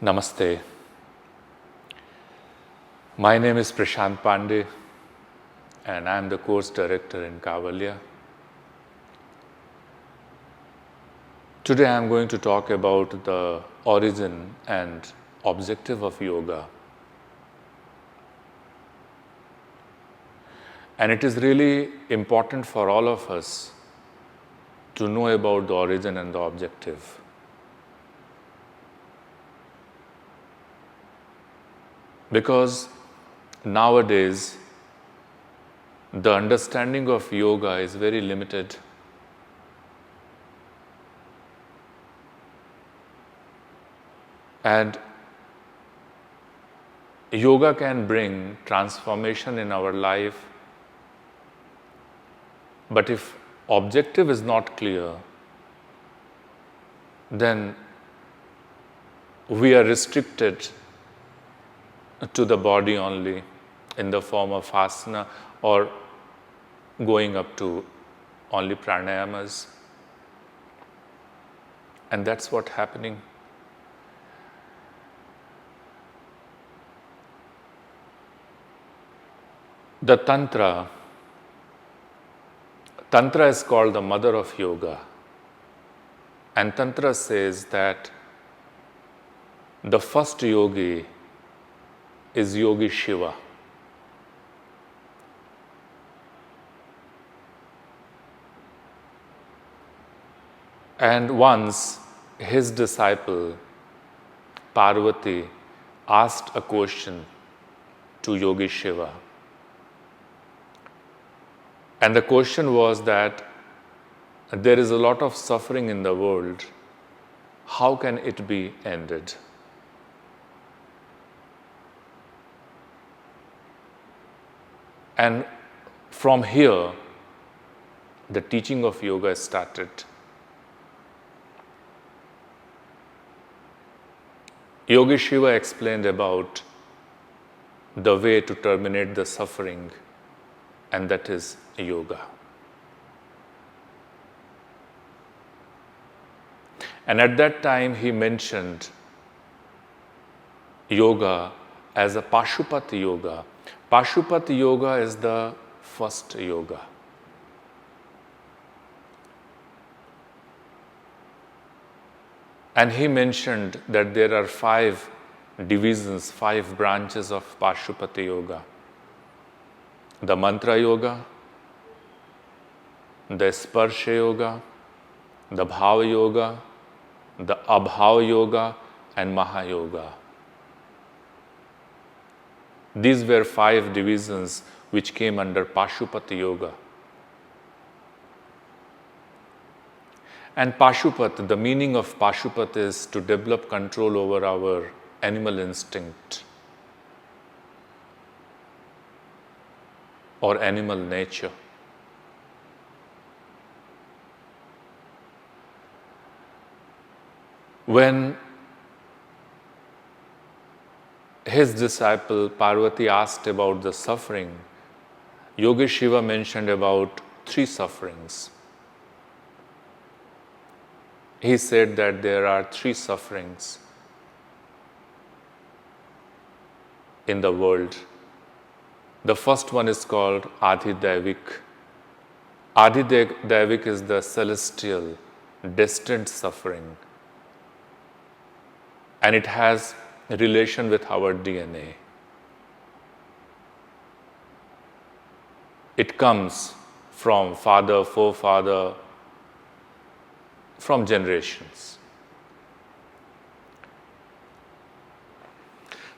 Namaste. My name is Prashant Pandey and I am the course director in Kavaalya. Today I am going to talk about the origin and objective of yoga. And it is really important for all of us to know about the origin and the objective. Because nowadays, the understanding of yoga is very limited. And yoga can bring transformation in our life. But if objective is not clear, then we are restricted to the body only in the form of asana or going up to only pranayamas. And that's what's happening. The Tantra is called the mother of yoga. And Tantra says that the first yogi is Yogi Shiva. And once his disciple Parvati asked a question to Yogi Shiva. And the question was that there is a lot of suffering in the world. How can it be ended? And from here, the teaching of yoga started. Yogi Shiva explained about the way to terminate the suffering, and that is yoga. And at that time, he mentioned yoga as a Pashupati yoga. Pashupati yoga is the first yoga. And he mentioned that there are 5 divisions, 5 branches of Pashupati yoga. The mantra yoga, the sparsha yoga, the bhava yoga, the abhava yoga, and mahayoga. These were 5 divisions which came under Pashupati yoga. And Pashupat, the meaning of Pashupat is to develop control over our animal instinct or animal nature. When his disciple Parvati asked about the suffering, Yogi Shiva mentioned about 3 sufferings. He said that there are 3 sufferings in the world. The first one is called Adhidaivik. Adhidaivik is the celestial, destined suffering. And it has a relation with our DNA. It comes from father, forefather, from generations.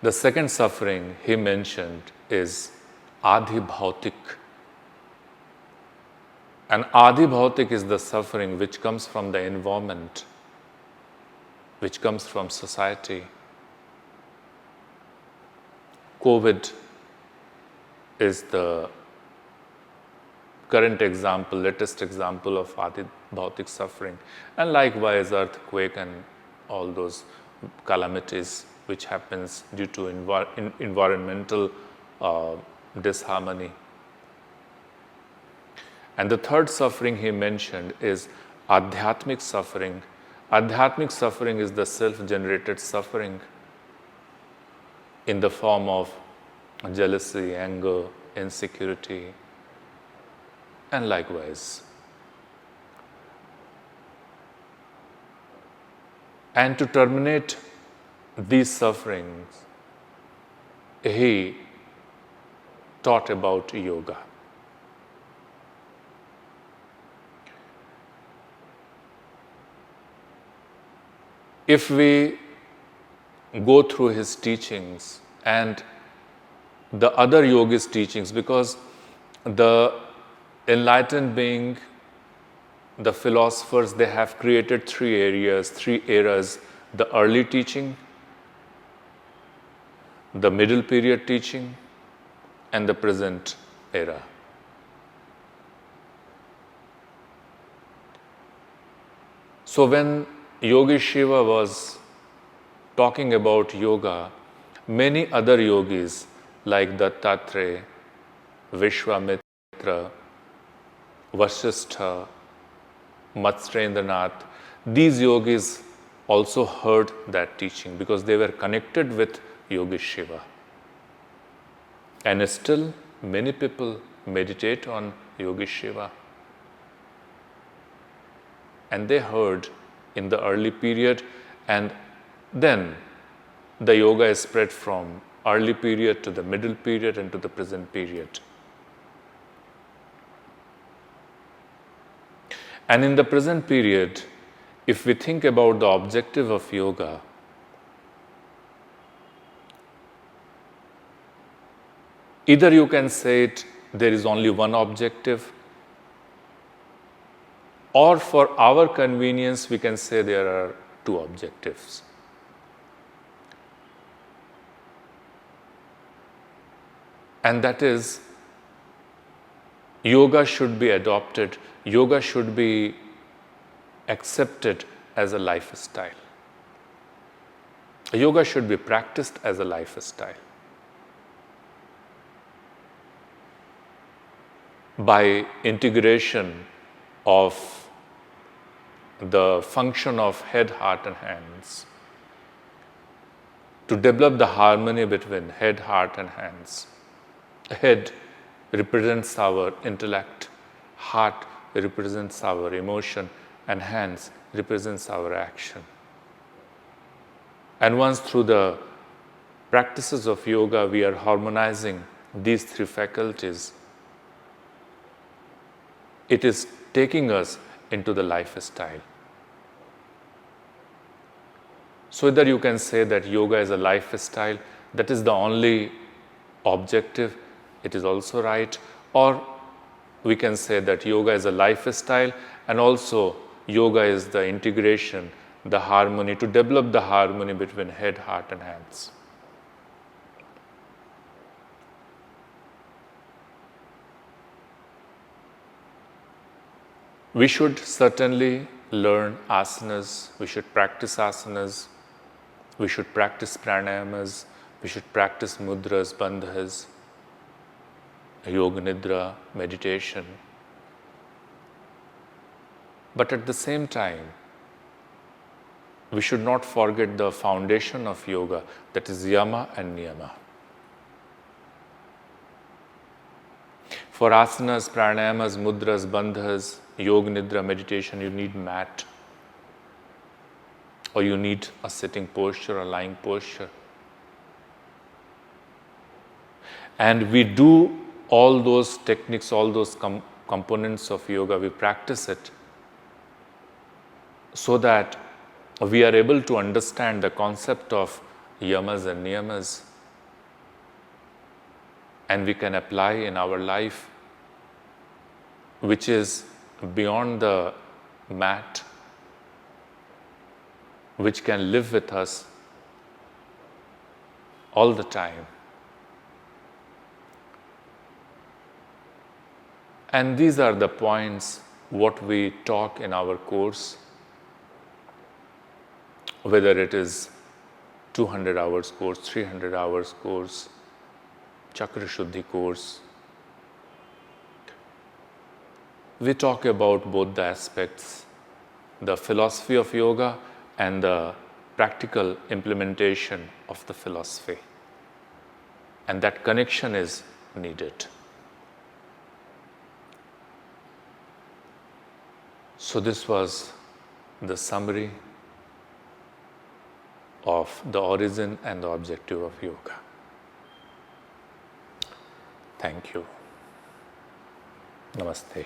The second suffering he mentioned is Adhibhautik. And Adhibhautik is the suffering which comes from the environment, which comes from society. COVID is the current example, latest example of Adhibhautik suffering. And likewise, earthquake and all those calamities which happens due to environmental disharmony. And the third suffering he mentioned is Adhyatmic suffering. Adhyatmic suffering is the self-generated suffering in the form of jealousy, anger, insecurity, and likewise. And to terminate these sufferings, he taught about yoga. If we go through his teachings and the other yogis' teachings, because the enlightened being, the philosophers, they have created three eras: the early teaching, the middle period teaching, and the present era. So when Yogi Shiva was talking about yoga, many other yogis like Dattatreya, Vishwamitra, Vasistha, Matsyendranath, these yogis also heard that teaching because they were connected with Yogi Shiva. And still many people meditate on Yogi Shiva. And they heard in the early period, and then the yoga is spread from early period to the middle period and to the present period. And in the present period, if we think about the objective of yoga, either you can say it, there is only one objective, or for our convenience, we can say there are two objectives. And that is, yoga should be adopted, yoga should be accepted as a lifestyle. Yoga should be practiced as a lifestyle. By integration of the function of head, heart, and hands, to develop the harmony between head, heart, and hands. Head represents our intellect, heart represents our emotion, and hands represents our action. And once through the practices of yoga we are harmonizing these three faculties, it is taking us into the lifestyle. So either you can say that yoga is a lifestyle, that is the only objective, it is also right, or we can say that yoga is a lifestyle and also yoga is the integration, the harmony, to develop the harmony between head, heart, and hands. We should certainly learn asanas, we should practice asanas, we should practice pranayamas, we should practice mudras, bandhas, yoga nidra, meditation. But at the same time, we should not forget the foundation of yoga, that is yama and niyama. For asanas, pranayamas, mudras, bandhas, yoga nidra, meditation, you need mat, or you need a sitting posture, a lying posture. And we do all those techniques, all those components of yoga, we practice it so that we are able to understand the concept of yamas and niyamas, and we can apply in our life, which is beyond the mat, which can live with us all the time. And these are the points what we talk in our course, whether it is 200 hours course, 300 hours course, Chakra Shuddhi course. We talk about both the aspects, the philosophy of yoga and the practical implementation of the philosophy. and that connection is needed. So this was the summary of the origin and the objective of yoga. Thank you. Namaste.